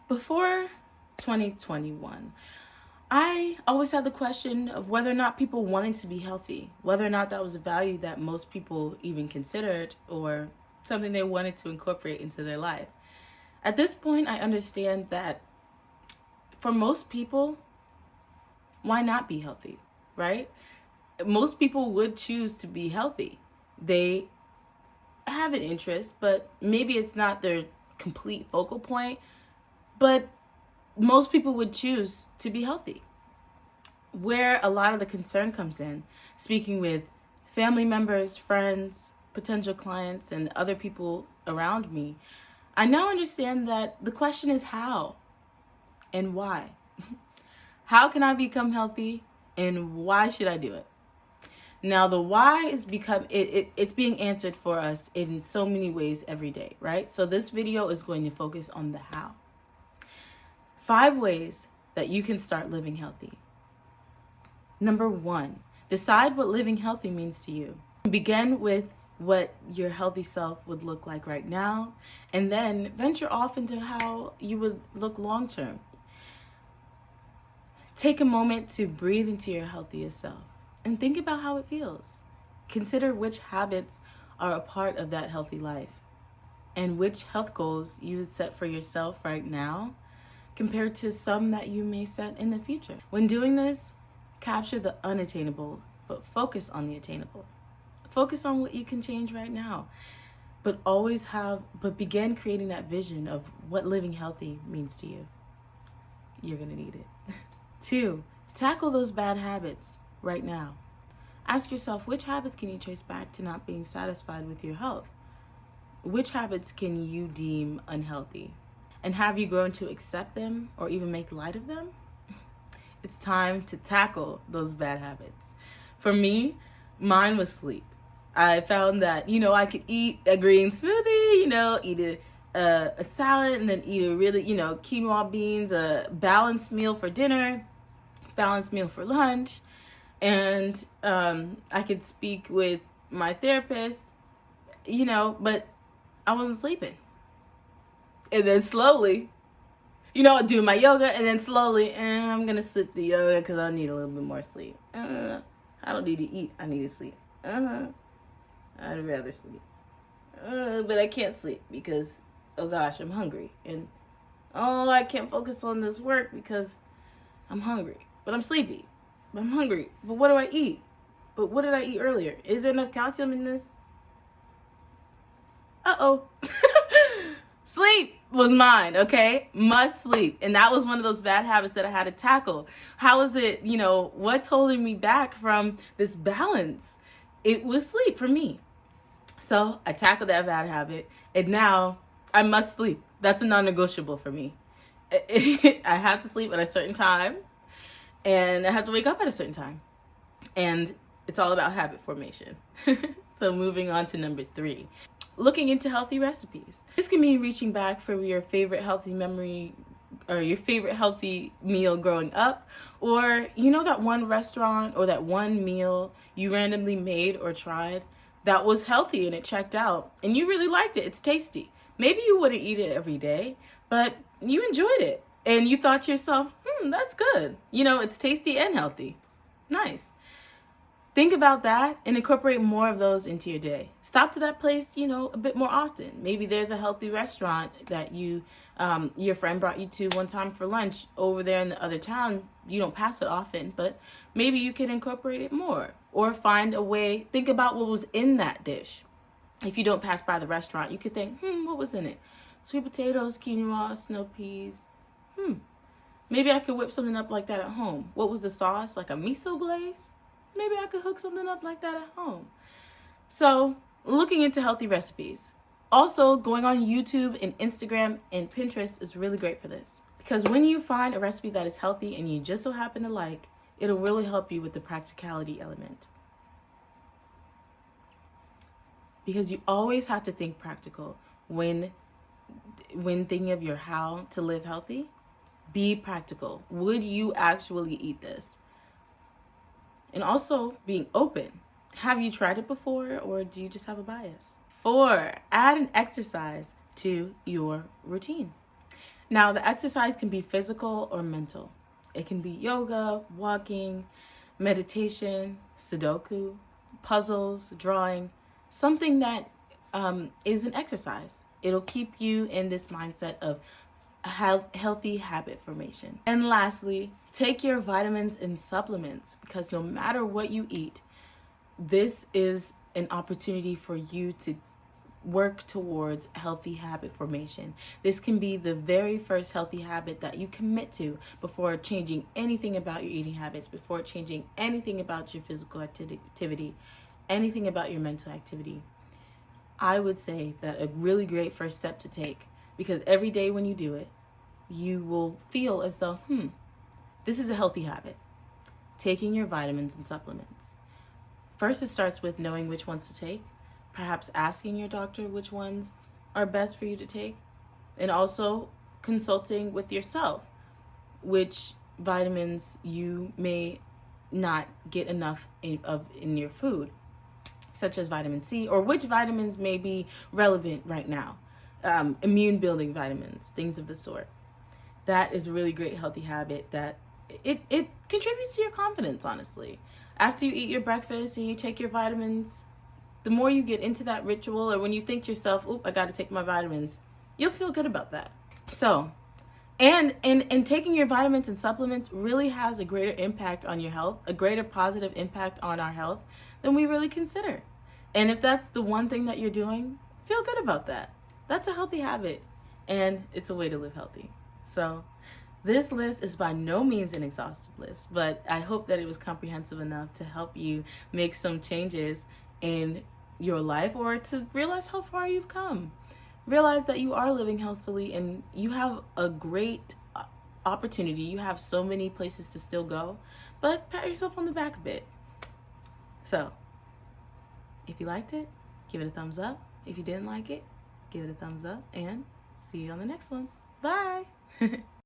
Before 2021, I always had the question of whether or not people wanted to be healthy, whether or not that was a value that most people even considered or something they wanted to incorporate into their life. At this point, I understand that for most people, why not be healthy, right? Most people would choose to be healthy. They have an interest, but maybe it's not their complete focal point, but most people would choose to be healthy. Where a lot of the concern comes in, speaking with family members, friends, potential clients, and other people around me, I now understand that the question is how and why. How can I become healthy and why should I do it? Now the why is it's being answered for us in so many ways every day, right? So this video is going to focus on the how. 5 ways that you can start living healthy. Number 1, decide what living healthy means to you. Begin with what your healthy self would look like right now, and then venture off into how you would look long term. Take a moment to breathe into your healthiest self and think about how it feels. Consider which habits are a part of that healthy life and which health goals you would set for yourself right now compared to some that you may set in the future. When doing this, capture the unattainable, but focus on the attainable. Focus on what you can change right now, but begin creating that vision of what living healthy means to you. You're gonna need it. 2, tackle those bad habits right now. Ask yourself, which habits can you trace back to not being satisfied with your health? Which habits can you deem unhealthy? And have you grown to accept them or even make light of them? It's time to tackle those bad habits. For me, mine was sleep. I found that, I could eat a green smoothie, eat a salad, and then eat a really, quinoa beans, a balanced meal for dinner, balanced meal for lunch. And I could speak with my therapist, but I wasn't sleeping. And then slowly, do my yoga, and then slowly, I'm going to skip the yoga because I need a little bit more sleep. I don't need to eat. I need to sleep. I'd rather sleep. But I can't sleep because, oh gosh, I'm hungry. And, I can't focus on this work because I'm hungry. But I'm sleepy. But I'm hungry. But what do I eat? But what did I eat earlier? Is there enough calcium in this? Uh-oh. Sleep was mine, okay? Must sleep. And that was one of those bad habits that I had to tackle. How is it, what's holding me back from this balance? It was sleep for me. So I tackled that bad habit, and now I must sleep. That's a non-negotiable for me. I have to sleep at a certain time, and I have to wake up at a certain time. And it's all about habit formation. So moving on to number 3. Looking into healthy recipes. This can mean reaching back for your favorite healthy memory or your favorite healthy meal growing up, or that one restaurant or that one meal you randomly made or tried that was healthy and it checked out and you really liked it. It's tasty. Maybe you wouldn't eat it every day, but you enjoyed it and you thought to yourself, that's good. It's tasty and healthy. Nice. Think about that and incorporate more of those into your day. Stop to that place, a bit more often. Maybe there's a healthy restaurant that your friend brought you to one time for lunch over there in the other town. You don't pass it often, but maybe you can incorporate it more or find a way. Think about what was in that dish. If you don't pass by the restaurant, you could think, what was in it? Sweet potatoes, quinoa, snow peas. Maybe I could whip something up like that at home. What was the sauce? Like a miso glaze? Maybe I could hook something up like that at home. So, looking into healthy recipes. Also, going on YouTube and Instagram and Pinterest is really great for this. Because when you find a recipe that is healthy and you just so happen to like, it'll really help you with the practicality element. Because you always have to think practical when thinking of your how to live healthy. Be practical. Would you actually eat this? And also being open. Have you tried it before, or do you just have a bias? 4, add an exercise to your routine. Now, the exercise can be physical or mental. It can be yoga, walking, meditation, Sudoku, puzzles, drawing, something that is an exercise. It'll keep you in this mindset of healthy habit formation. And lastly, take your vitamins and supplements, because no matter what you eat, this is an opportunity for you to work towards healthy habit formation. This can be the very first healthy habit that you commit to before changing anything about your eating habits, before changing anything about your physical activity, anything about your mental activity. I would say that a really great first step to take, because every day when you do it, you will feel as though, this is a healthy habit. Taking your vitamins and supplements. First, it starts with knowing which ones to take, perhaps asking your doctor which ones are best for you to take, and also consulting with yourself which vitamins you may not get enough of in your food, such as vitamin C, or which vitamins may be relevant right now, immune building vitamins, things of the sort. That is a really great healthy habit that it contributes to your confidence, honestly. After you eat your breakfast and you take your vitamins, the more you get into that ritual, or when you think to yourself, I got to take my vitamins, you'll feel good about that. So, and taking your vitamins and supplements really has a greater impact on your health, a greater positive impact on our health than we really consider. And if that's the one thing that you're doing, feel good about that. That's a healthy habit, and it's a way to live healthy. So, this list is by no means an exhaustive list, but I hope that it was comprehensive enough to help you make some changes in your life, or to realize how far you've come. Realize that you are living healthfully and you have a great opportunity. You have so many places to still go, but pat yourself on the back a bit. So, if you liked it, give it a thumbs up. If you didn't like it, give it a thumbs up, and see you on the next one. Bye.